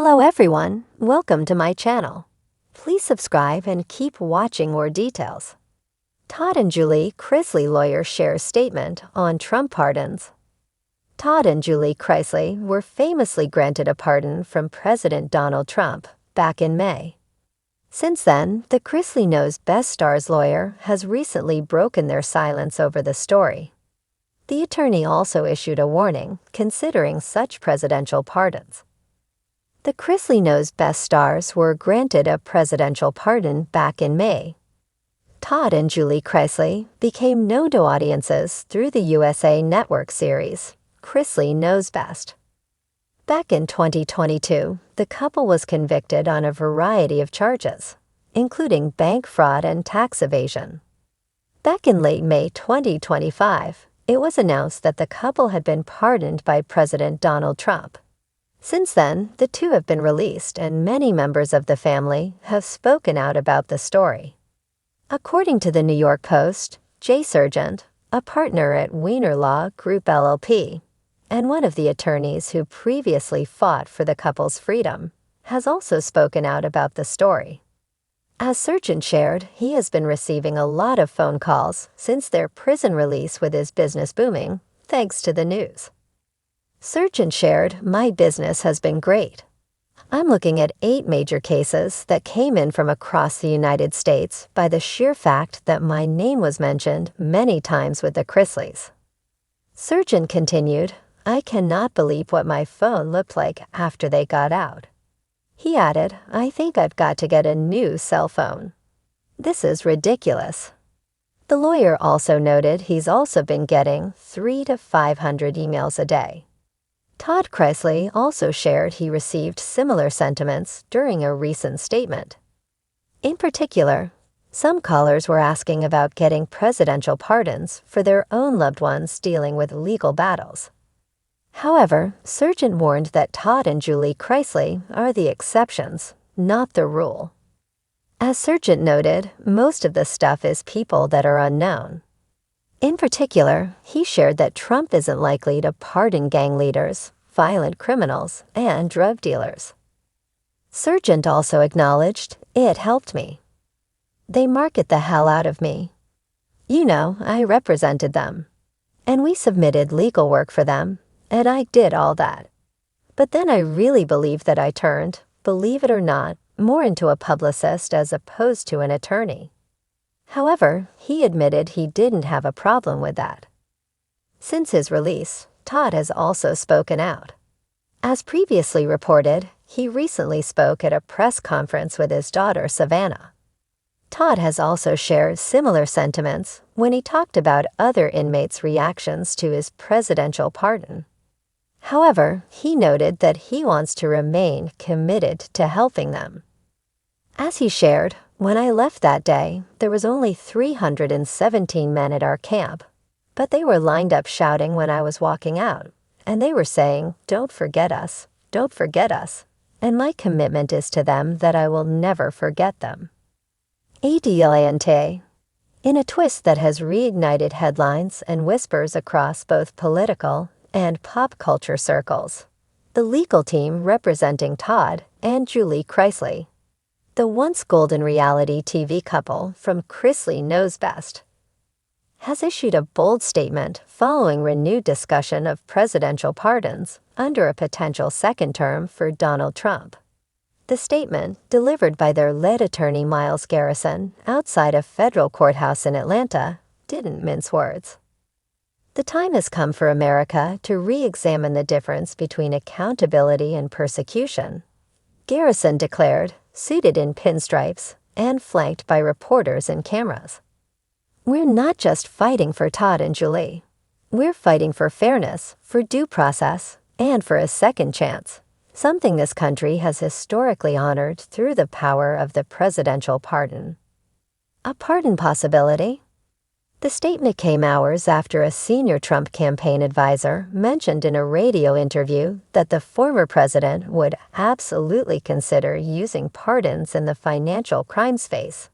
Hello everyone, welcome to my channel. Please subscribe and keep watching more details. Todd and Julie Chrisley lawyer shares statement on Trump pardons. Todd and Julie Chrisley were famously granted a pardon from President Donald Trump back in May. Since then, the Chrisley Knows Best star's lawyer has recently broken their silence over the story. The attorney also issued a warning considering such presidential pardons. The Chrisley Knows Best stars were granted a presidential pardon back in May. Todd and Julie Chrisley became known to audiences through the USA Network series, Chrisley Knows Best. Back in 2022, the couple was convicted on a variety of charges, including bank fraud and tax evasion. Back in late May 2025, it was announced that the couple had been pardoned by President Donald Trump. Since then, the two have been released and many members of the family have spoken out about the story. According to the New York Post, Jay Sargent, a partner at Wiener Law Group LLP, and one of the attorneys who previously fought for the couple's freedom, has also spoken out about the story. As Sargent shared, he has been receiving a lot of phone calls since their prison release with his business booming, thanks to the news. Sargent shared, "My business has been great. I'm looking at 8 major cases that came in from across the United States by the sheer fact that my name was mentioned many times with the Chrisleys." Sargent continued, "I cannot believe what my phone looked like after they got out." He added, "I think I've got to get a new cell phone. This is ridiculous." The lawyer also noted he's also been getting 300 to 500 emails a day. Todd Chrisley also shared he received similar sentiments during a recent statement. In particular, some callers were asking about getting presidential pardons for their own loved ones dealing with legal battles. However, Sargent warned that Todd and Julie Chrisley are the exceptions, not the rule. As Sargent noted, most of the stuff is people that are unknown. In particular, he shared that Trump isn't likely to pardon gang leaders, violent criminals, and drug dealers. Sargent also acknowledged, "It helped me. They market the hell out of me. You know, I represented them. And we submitted legal work for them, and I did all that. But then I really believe that I turned, believe it or not, more into a publicist as opposed to an attorney." However, he admitted he didn't have a problem with that. Since his release, Todd has also spoken out. As previously reported, he recently spoke at a press conference with his daughter Savannah. Todd has also shared similar sentiments when he talked about other inmates' reactions to his presidential pardon. However, he noted that he wants to remain committed to helping them. As he shared, "When I left that day, there was only 317 men at our camp, but they were lined up shouting when I was walking out, and they were saying, 'Don't forget us, don't forget us,' and my commitment is to them that I will never forget them." ADLANT. In a twist that has reignited headlines and whispers across both political and pop culture circles, the legal team representing Todd and Julie Chrisley, the once golden reality TV couple from Chrisley Knows Best, has issued a bold statement following renewed discussion of presidential pardons under a potential second term for Donald Trump. The statement, delivered by their lead attorney Miles Garrison outside a federal courthouse in Atlanta, didn't mince words. "The time has come for America to re-examine the difference between accountability and persecution," Garrison declared, suited in pinstripes and flanked by reporters and cameras. "We're not just fighting for Todd and Julie. We're fighting for fairness, for due process, and for a second chance, something this country has historically honored through the power of the presidential pardon." A pardon possibility? The statement came hours after a senior Trump campaign advisor mentioned in a radio interview that the former president would absolutely consider using pardons in the financial crime space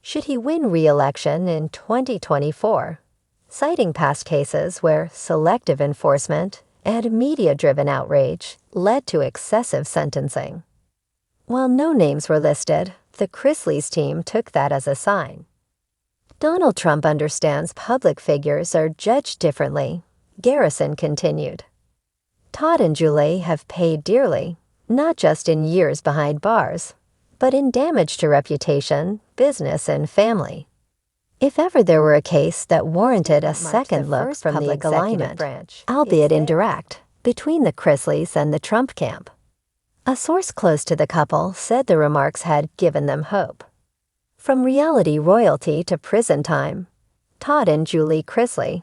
should he win re-election in 2024, citing past cases where selective enforcement and media-driven outrage led to excessive sentencing. While no names were listed, the Chrisley's team took that as a sign. Donald Trump understands public figures are judged differently, Garrison continued. Todd and Julie have paid dearly, not just in years behind bars, but in damage to reputation, business, and family. If ever there were a case that warranted a second look from the executive branch, albeit indirect, between the Chrisleys and the Trump camp. A source close to the couple said the remarks had given them hope. From reality royalty to prison time, Todd and Julie Chrisley,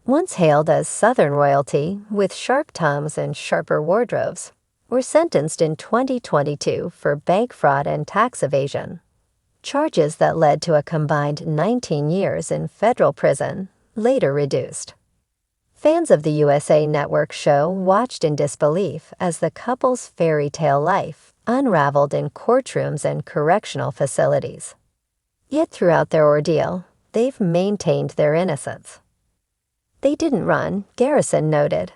once hailed as Southern royalty with sharp tongues and sharper wardrobes, were sentenced in 2022 for bank fraud and tax evasion, charges that led to a combined 19 years in federal prison, later reduced. Fans of the USA Network show watched in disbelief as the couple's fairy tale life unraveled in courtrooms and correctional facilities. Yet throughout their ordeal, they've maintained their innocence. They didn't run, Garrison noted.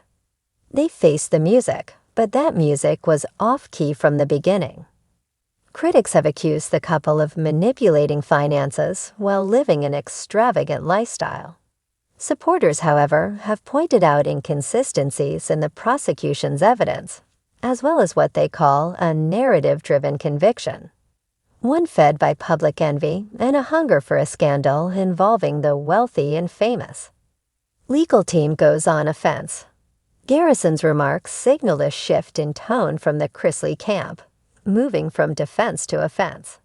They faced the music, but that music was off-key from the beginning. Critics have accused the couple of manipulating finances while living an extravagant lifestyle. Supporters, however, have pointed out inconsistencies in the prosecution's evidence, as well as what they call a narrative-driven conviction, one fed by public envy and a hunger for a scandal involving the wealthy and famous. Legal team goes on offense. Garrison's remarks signaled a shift in tone from the Chrisley camp, moving from defense to offense.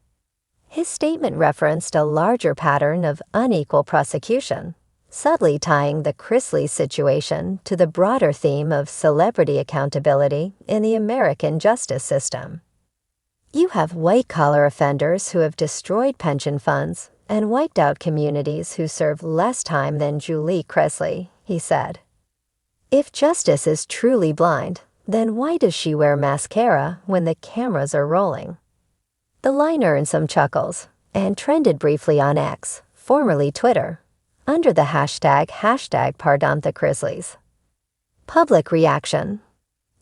His statement referenced a larger pattern of unequal prosecution, subtly tying the Chrisley situation to the broader theme of celebrity accountability in the American justice system. You have white-collar offenders who have destroyed pension funds and wiped out communities who serve less time than Julie Chrisley, he said. If justice is truly blind, then why does she wear mascara when the cameras are rolling? The line earned some chuckles and trended briefly on X, formerly Twitter, under the hashtag #PardonTheChrisleys. Public reaction.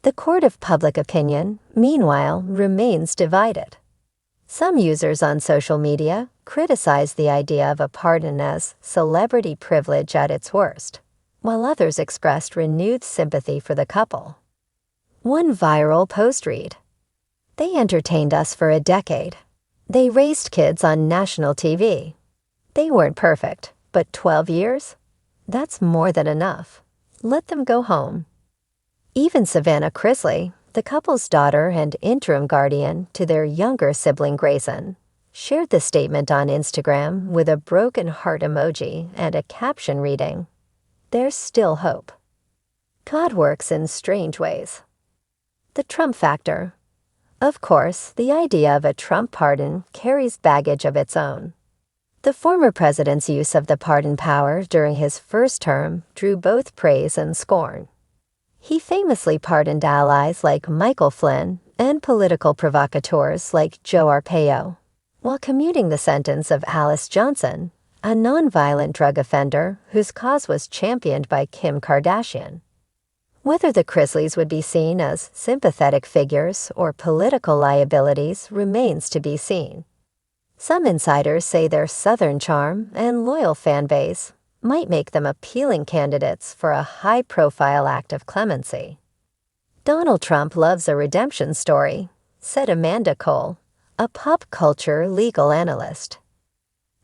The court of public opinion, meanwhile, remains divided. Some users on social media criticize the idea of a pardon as celebrity privilege at its worst, while others expressed renewed sympathy for the couple. One viral post read, "They entertained us for a decade. They raised kids on national TV. They weren't perfect, but 12 years? That's more than enough. Let them go home." Even Savannah Chrisley, the couple's daughter and interim guardian to their younger sibling Grayson, shared the statement on Instagram with a broken heart emoji and a caption reading, "There's still hope." God works in strange ways. The Trump factor. Of course, the idea of a Trump pardon carries baggage of its own. The former president's use of the pardon power during his first term drew both praise and scorn. He famously pardoned allies like Michael Flynn and political provocateurs like Joe Arpaio, while commuting the sentence of Alice Johnson, a nonviolent drug offender whose cause was championed by Kim Kardashian. Whether the Chrisleys would be seen as sympathetic figures or political liabilities remains to be seen. Some insiders say their Southern charm and loyal fan base might make them appealing candidates for a high-profile act of clemency. Donald Trump loves a redemption story, said Amanda Cole, a pop culture legal analyst.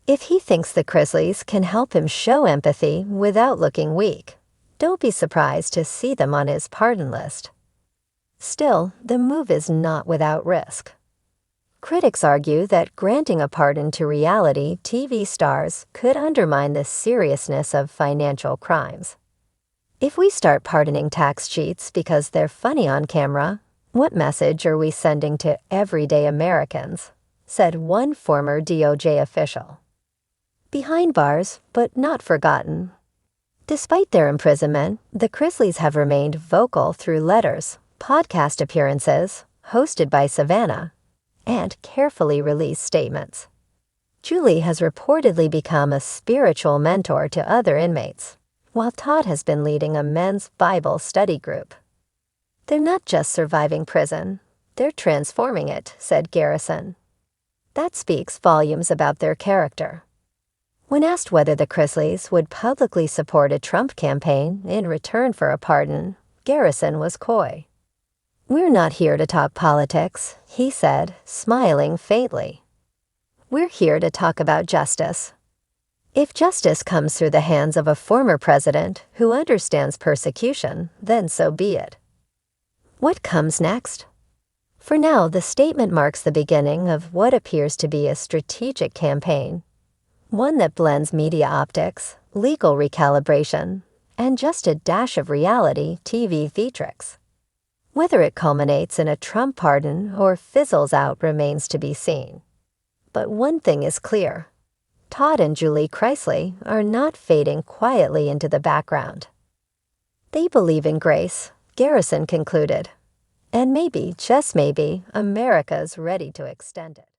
If he thinks the Chrisleys can help him show empathy without looking weak, don't be surprised to see them on his pardon list. Still, the move is not without risk. Critics argue that granting a pardon to reality TV stars could undermine the seriousness of financial crimes. If we start pardoning tax cheats because they're funny on camera, what message are we sending to everyday Americans? Said one former DOJ official. Behind bars, but not forgotten. Despite their imprisonment, the Chrisleys have remained vocal through letters, podcast appearances, hosted by Savannah, and carefully released statements. Julie has reportedly become a spiritual mentor to other inmates, while Todd has been leading a men's Bible study group. "They're not just surviving prison, they're transforming it," said Garrison. That speaks volumes about their character. When asked whether the Chrisleys would publicly support a Trump campaign in return for a pardon, Garrison was coy. "We're not here to talk politics," he said, smiling faintly. "We're here to talk about justice. If justice comes through the hands of a former president who understands persecution, then so be it." What comes next? For now, the statement marks the beginning of what appears to be a strategic campaign, one that blends media optics, legal recalibration, and just a dash of reality TV theatrics. Whether it culminates in a Trump pardon or fizzles out remains to be seen. But one thing is clear: Todd and Julie Chrisley are not fading quietly into the background. They believe in grace, Garrison concluded, and maybe, just maybe, America's ready to extend it.